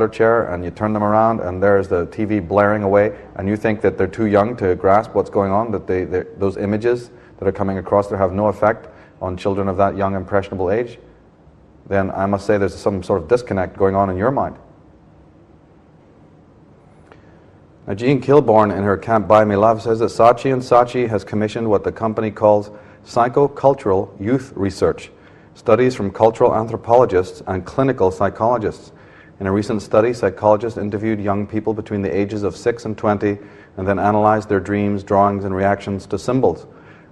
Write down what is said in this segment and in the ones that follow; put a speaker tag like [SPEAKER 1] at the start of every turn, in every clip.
[SPEAKER 1] rocking chair and you turn them around and there's the TV blaring away, and you think that they're too young to grasp what's going on, that those images that are coming across there have no effect on children of that young, impressionable age, then I must say there's some sort of disconnect going on in your mind. Now, Jean Kilbourne, in her Can't Buy Me Love, says that Saatchi has commissioned what the company calls psychocultural youth research, studies from cultural anthropologists and clinical psychologists. In a recent study, psychologists interviewed young people between the ages of 6 and 20 and then analyzed their dreams, drawings, and reactions to symbols.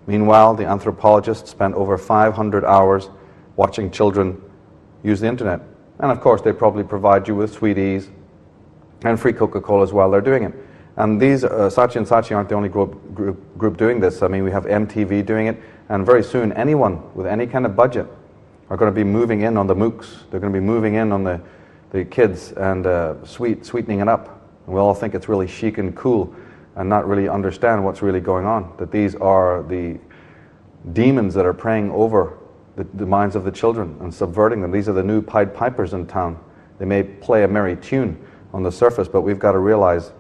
[SPEAKER 1] Meanwhile, the anthropologists spent over 500 hours watching children use the internet. And of course, they probably provide you with sweeties and free Coca-Colas while they're doing it. And these, Saatchi and Saatchi aren't the only group doing this. I mean, we have MTV doing it, and very soon anyone with any kind of budget are going to be moving in on the MOOCs. They're going to be moving in on the kids and sweetening it up. And we all think it's really chic and cool and not really understand what's really going on, that these are the demons that are preying over the minds of the children and subverting them. These are the new Pied Pipers in town. They may play a merry tune on the surface, but we've got to realize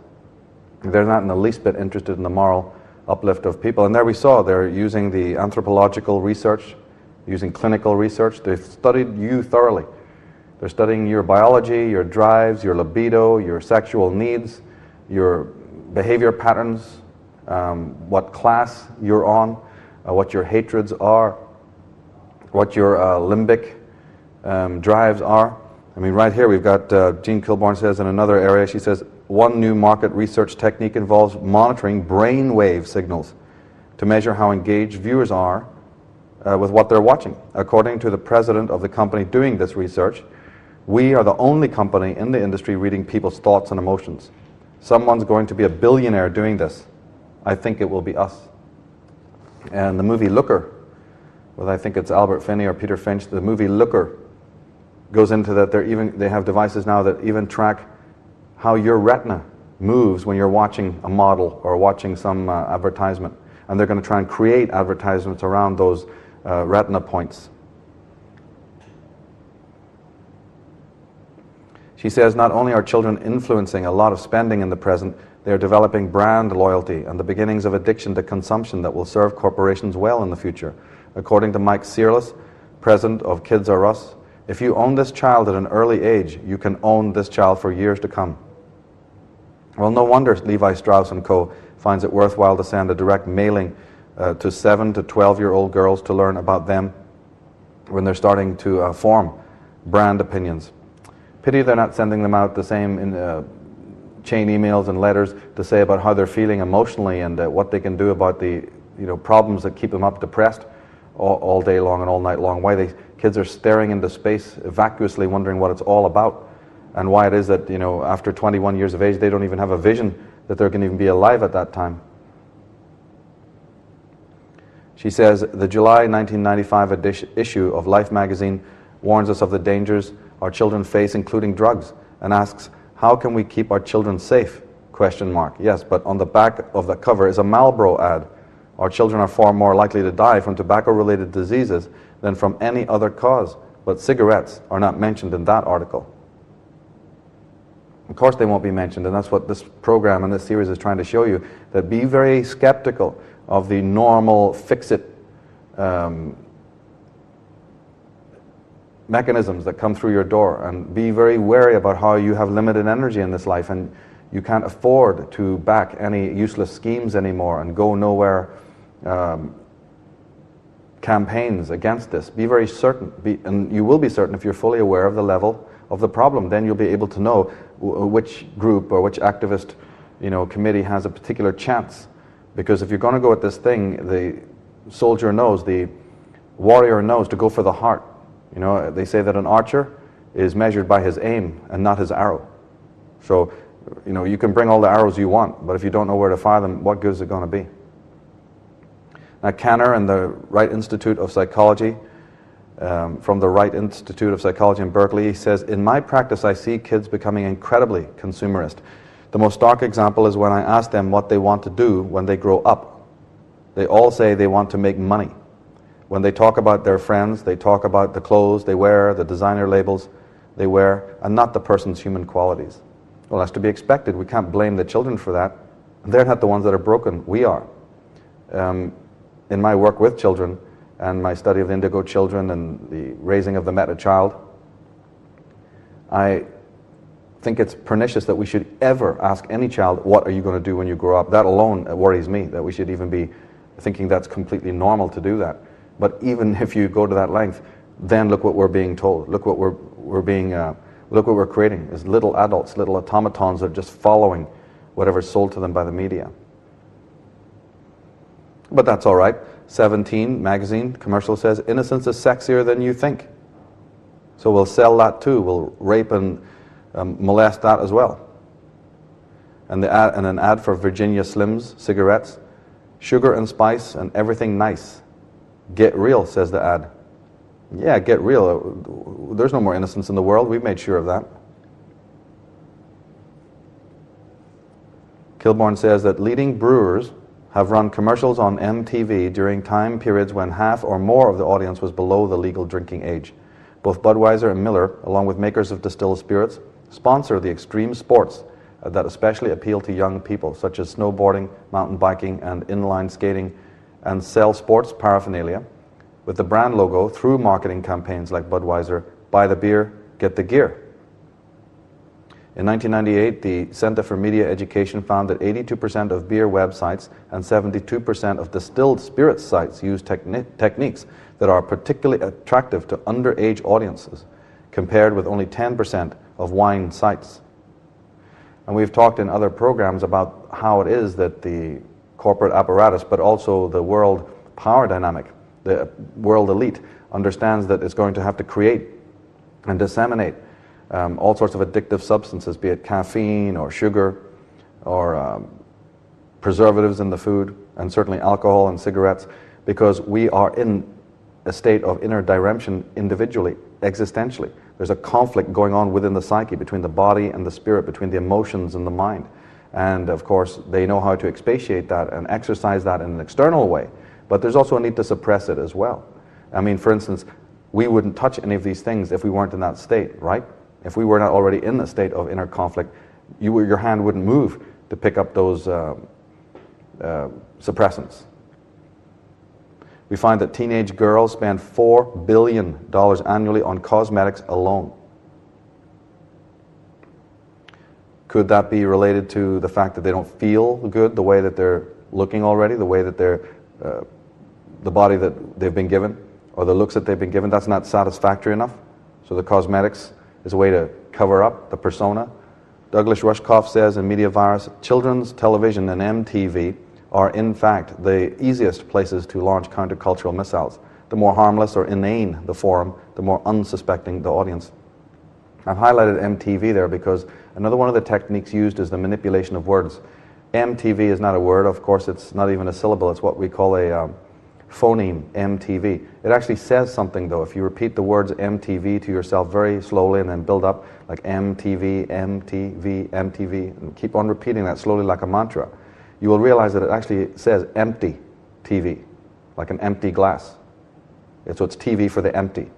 [SPEAKER 1] they're not in the least bit interested in the moral uplift of people. And there we saw they're using the anthropological research, using clinical research. They've studied you thoroughly. They're studying your biology, your drives, your libido, your sexual needs, your behavior patterns, what class you're on, what your hatreds are, what your limbic drives are. I mean, right here we've got, Jean Kilbourne says in another area, she says, one new market research technique involves monitoring brainwave signals to measure how engaged viewers are with what they're watching. According to the president of the company doing this research, we are the only company in the industry reading people's thoughts and emotions. Someone's going to be a billionaire doing this. I think it will be us. And the movie Looker, well, I think it's Albert Finney or Peter Finch, the movie Looker goes into that. They have devices now that even track how your retina moves when you're watching a model or watching some advertisement. And they're going to try and create advertisements around those retina points. She says not only are children influencing a lot of spending in the present, they are developing brand loyalty and the beginnings of addiction to consumption that will serve corporations well in the future. According to Mike Searless, president of Kids R Us, if you own this child at an early age, you can own this child for years to come. Well, no wonder Levi Strauss & Co. finds it worthwhile to send a direct mailing to 7 to 12-year-old girls to learn about them when they're starting to form brand opinions. Pity they're not sending them out the same in chain emails and letters to say about how they're feeling emotionally and what they can do about the problems that keep them up depressed all day long and all night long. Why kids are staring into space vacuously wondering what it's all about, and why it is that after 21 years of age they don't even have a vision that they're going to even be alive at that time. She says the July 1995 issue of Life magazine warns us of the dangers our children face, including drugs, and asks, how can we keep our children safe? ? Yes, but on the back of the cover is a Marlboro ad. Our children are far more likely to die from tobacco-related diseases than from any other cause, but cigarettes are not mentioned in that article. Of course they won't be mentioned, and that's what this program and this series is trying to show you, that be very skeptical of the normal fix-it mechanisms that come through your door, and be very wary about how you have limited energy in this life and you can't afford to back any useless schemes anymore and go nowhere campaigns against this. Be very certain, and you will be certain if you're fully aware of the level of the problem. Then you'll be able to know which group or which activist committee has a particular chance. Because if you're going to go at this thing, the soldier knows, the warrior knows to go for the heart. They say that an archer is measured by his aim and not his arrow. So, you can bring all the arrows you want, but if you don't know where to fire them, what good is it going to be? Now, Kanner and the Wright Institute of Psychology, from the Wright Institute of Psychology in Berkeley, he says, in my practice, I see kids becoming incredibly consumerist. The most stark example is when I ask them what they want to do when they grow up. They all say they want to make money. When they talk about their friends, they talk about the clothes they wear, the designer labels. they wear and not the person's human qualities. Well, that's to be expected. We can't blame the children for that. They're not the ones that are broken. We are. In my work with children and my study of the indigo children and the raising of the meta child, I think it's pernicious that we should ever ask any child, what are you going to do when you grow up? That alone worries me, that we should even be thinking that's completely normal to do that. But even if you go to that length, then look what we're being told. Look what look what we're creating is little adults, little automatons that are just following whatever's sold to them by the media. But that's all right. 17 magazine commercial says innocence is sexier than you think. So we'll sell that too. We'll rape and molest that as well. And an ad for Virginia Slims cigarettes. Sugar and spice and everything nice. Get real, says the ad. Yeah, get real. There's no more innocence in the world. We've made sure of that. Kilborn says that leading brewers have run commercials on MTV during time periods when half or more of the audience was below the legal drinking age. Both Budweiser and Miller, along with makers of distilled spirits, sponsor the extreme sports that especially appeal to young people, such as snowboarding, mountain biking, and inline skating, and sell sports paraphernalia with the brand logo through marketing campaigns like Budweiser, buy the beer, get the gear. In 1998, the Center for Media Education found that 82% of beer websites and 72% of distilled spirits sites use techniques that are particularly attractive to underage audiences, compared with only 10% of wine sites. And we've talked in other programs about how it is that the corporate apparatus, but also the world power dynamic, the world elite, understands that it's going to have to create and disseminate all sorts of addictive substances, be it caffeine or sugar or preservatives in the food, and certainly alcohol and cigarettes, because we are in a state of inner diremption individually, existentially. There's a conflict going on within the psyche, between the body and the spirit, between the emotions and the mind. And of course, they know how to expatiate that and exercise that in an external way, but there's also a need to suppress it as well. I mean, for instance, we wouldn't touch any of these things if we weren't in that state, right? If we were not already in the state of inner conflict, your hand wouldn't move to pick up those suppressants. We find that teenage girls spend $4 billion annually on cosmetics alone. Could that be related to the fact that they don't feel good the way that they're looking already, the way that they're, the body that they've been given, or the looks that they've been given? That's not satisfactory enough. So the cosmetics is a way to cover up the persona. Douglas Rushkoff says in Media Virus, children's television and MTV are in fact the easiest places to launch countercultural missiles. The more harmless or inane the forum, the more unsuspecting the audience. I've highlighted MTV there because another one of the techniques used is the manipulation of words. MTV is not a word, of course it's not even a syllable, it's what we call a phoneme, MTV. It actually says something though. If you repeat the words MTV to yourself very slowly and then build up like MTV, MTV, MTV, and keep on repeating that slowly like a mantra, you will realize that it actually says empty TV, like an empty glass. So it's TV for the empty.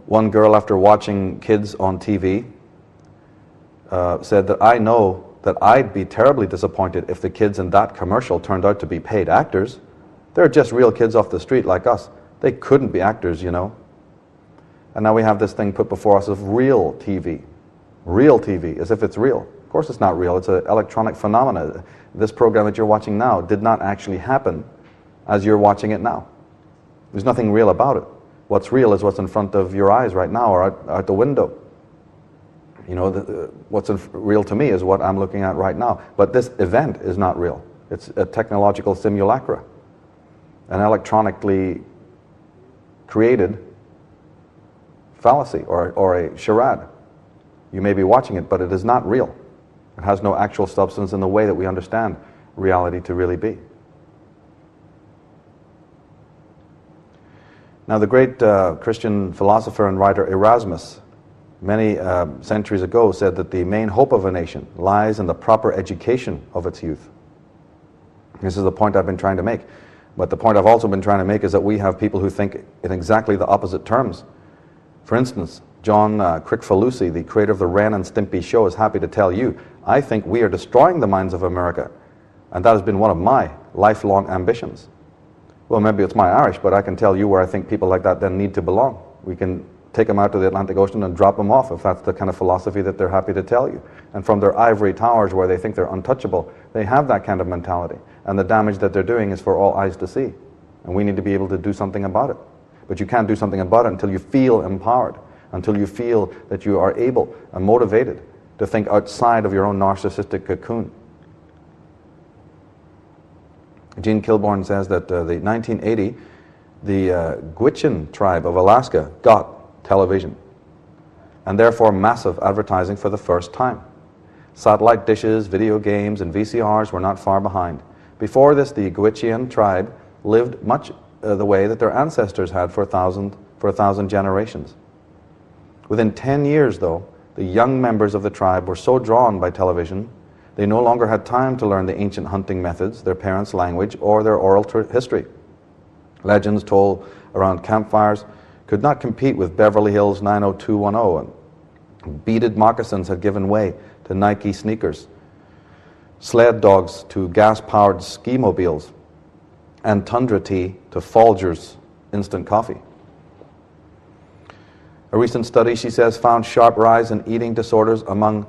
[SPEAKER 1] One girl, after watching kids on TV, said that I know that I'd be terribly disappointed if the kids in that commercial turned out to be paid actors. They're just real kids off the street like us. They couldn't be actors, you know. And now we have this thing put before us of real TV. Real TV, as if it's real. Of course it's not real, it's an electronic phenomena. This program that you're watching now did not actually happen as you're watching it now. There's nothing real about it. What's real is what's in front of your eyes right now or out the window. You know, what's real to me is what I'm looking at right now. But this event is not real. It's a technological simulacra, an electronically created fallacy or a charade. You may be watching it, but it is not real. It has no actual substance in the way that we understand reality to really be. Now, the great Christian philosopher and writer Erasmus, many centuries ago, said that the main hope of a nation lies in the proper education of its youth. This is the point I've been trying to make. But the point I've also been trying to make is that we have people who think in exactly the opposite terms. For instance, John Kricfalusi, the creator of the Ren and Stimpy show, is happy to tell you, I think we are destroying the minds of America, and that has been one of my lifelong ambitions. Well, maybe it's my Irish, but I can tell you where I think people like that then need to belong. We can take them out to the Atlantic Ocean and drop them off if that's the kind of philosophy that they're happy to tell you. And from their ivory towers where they think they're untouchable, they have that kind of mentality. And the damage that they're doing is for all eyes to see. And we need to be able to do something about it. But you can't do something about it until you feel empowered, until you feel that you are able and motivated to think outside of your own narcissistic cocoon. Gene Kilbourne says that the 1980, the Gwich'in tribe of Alaska got television, and therefore massive advertising for the first time. Satellite dishes, video games, and VCRs were not far behind. Before this, the Gwich'in tribe lived much the way that their ancestors had for a thousand generations. Within 10 years, though, the young members of the tribe were so drawn by television, they no longer had time to learn the ancient hunting methods, their parents' language, or their oral history. Legends told around campfires could not compete with Beverly Hills 90210, and beaded moccasins had given way to Nike sneakers, sled dogs to gas-powered ski-mobiles, and tundra tea to Folgers instant coffee. A recent study, she says, found sharp rise in eating disorders among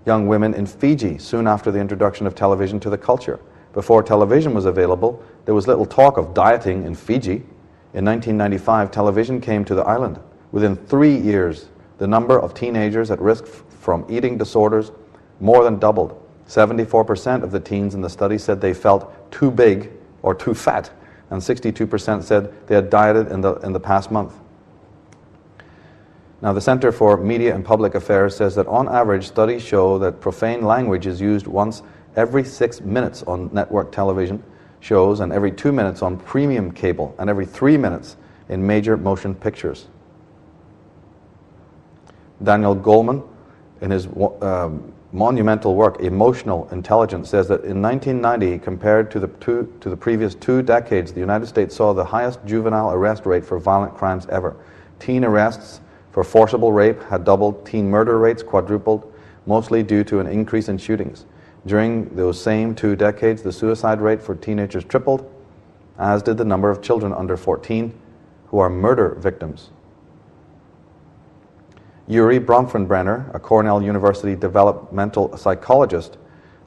[SPEAKER 1] young women in Fiji soon after the introduction of television to the culture. Before television was available, there was little talk of dieting in Fiji. In 1995, television came to the island. Within 3 years, the number of teenagers at risk from eating disorders more than doubled. 74% of the teens in the study said they felt too big or too fat, and 62% said they had dieted in the past month. Now, the Center for Media and Public Affairs says that on average, studies show that profane language is used once every 6 minutes on network television shows, and every 2 minutes on premium cable, and every 3 minutes in major motion pictures. Daniel Goleman, in his monumental work, Emotional Intelligence, says that in 1990, compared to the previous 2 decades, the United States saw the highest juvenile arrest rate for violent crimes ever. Teen arrests for forcible rape had doubled, teen murder rates quadrupled, mostly due to an increase in shootings. During those same 2 decades, the suicide rate for teenagers tripled, as did the number of children under 14 who are murder victims. Yuri Bronfenbrenner, a Cornell University developmental psychologist,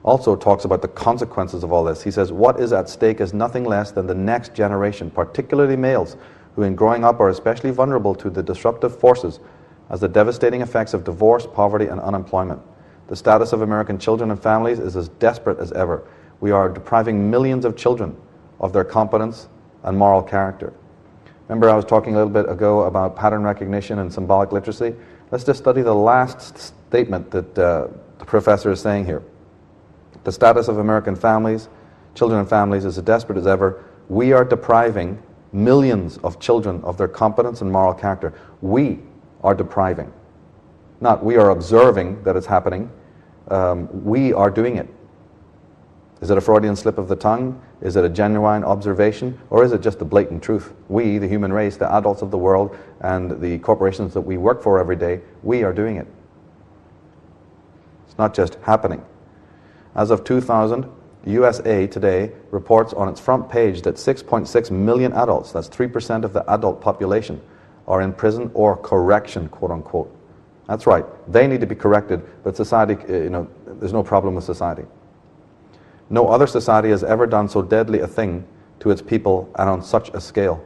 [SPEAKER 1] also talks about the consequences of all this. He says, what is at stake is nothing less than the next generation, particularly males, who in growing up are especially vulnerable to the disruptive forces as the devastating effects of divorce, poverty, and unemployment. The status of American children and families is as desperate as ever. We are depriving millions of children of their competence and moral character. Remember, I was talking a little bit ago about pattern recognition and symbolic literacy? Let's just study the last statement that the professor is saying here. The status of American families, children and families, is as desperate as ever. We are depriving millions of children of their competence and moral character. We are depriving. Not we are observing that it's happening. We are doing it. Is it a Freudian slip of the tongue? Is it a genuine observation? Or is it just the blatant truth? We, the human race, the adults of the world, and the corporations that we work for every day, we are doing it. It's not just happening. As of 2000, USA Today reports on its front page that 6.6 million adults, that's 3% of the adult population, are in prison or correction, quote unquote. That's right, they need to be corrected, but society, there's no problem with society. No other society has ever done so deadly a thing to its people and on such a scale.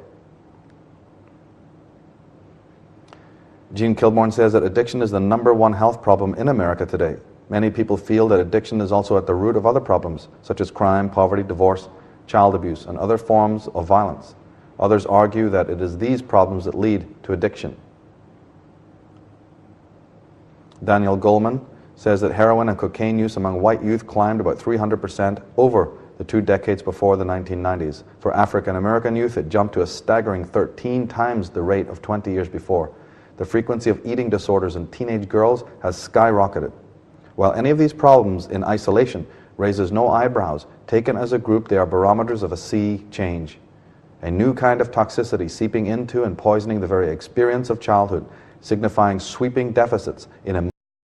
[SPEAKER 1] Gene Kilbourne says that addiction is the #1 health problem in America today. Many people feel that addiction is also at the root of other problems, such as crime, poverty, divorce, child abuse, and other forms of violence. Others argue that it is these problems that lead to addiction. Daniel Goleman says that heroin and cocaine use among white youth climbed about 300% over the 2 decades before the 1990s. For African American youth, it jumped to a staggering 13 times the rate of 20 years before. The frequency of eating disorders in teenage girls has skyrocketed. While any of these problems in isolation raises no eyebrows, taken as a group, they are barometers of a sea change. A new kind of toxicity seeping into and poisoning the very experience of childhood, signifying sweeping deficits in a